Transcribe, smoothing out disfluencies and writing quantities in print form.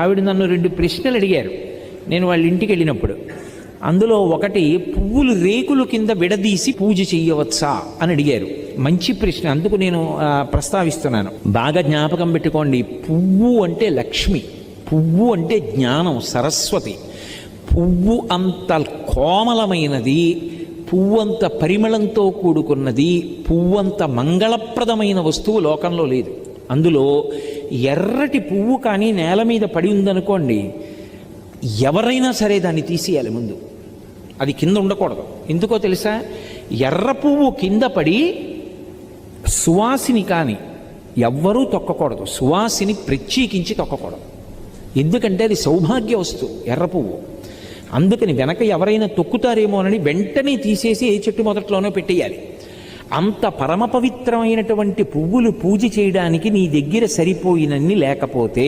ఆవిడ నన్ను 2 ప్రశ్నలు అడిగారు నేను వాళ్ళ ఇంటికి వెళ్ళినప్పుడు. అందులో ఒకటి, పువ్వులు రేకులు కింద విడదీసి పూజ చెయ్యవచ్చా అని అడిగారు. మంచి ప్రశ్న, అందుకు నేను ప్రస్తావిస్తున్నాను. బాగా జ్ఞాపకం పెట్టుకోండి, పువ్వు అంటే లక్ష్మి, పువ్వు అంటే జ్ఞానం, సరస్వతి. పువ్వు అంత కోమలమైనది, పువ్వంత పరిమళంతో కూడుకున్నది, పువ్వంత మంగళప్రదమైన వస్తువు లోకంలో లేదు. అందులో ఎర్రటి పువ్వు కానీ నేల మీద పడి ఉందనుకోండి, ఎవరైనా సరే దాన్ని తీసేయాలి ముందు, అది కింద ఉండకూడదు. ఎందుకో తెలుసా? ఎర్ర పువ్వు కింద పడి సువాసిని కానీ ఎవ్వరూ తొక్కకూడదు, సువాసిని ప్రత్యేకించి తొక్కకూడదు. ఎందుకంటే అది సౌభాగ్య వస్తువు ఎర్ర పువ్వు. అందుకని వెనక ఎవరైనా తొక్కుతారేమోనని వెంటనే తీసేసి ఏ చెట్టు మొదట్లోనో పెట్టేయాలి. అంత పరమ పవిత్రమైనటువంటి పువ్వులు పూజ చేయడానికి నీ దగ్గర సరిపోయినన్ని లేకపోతే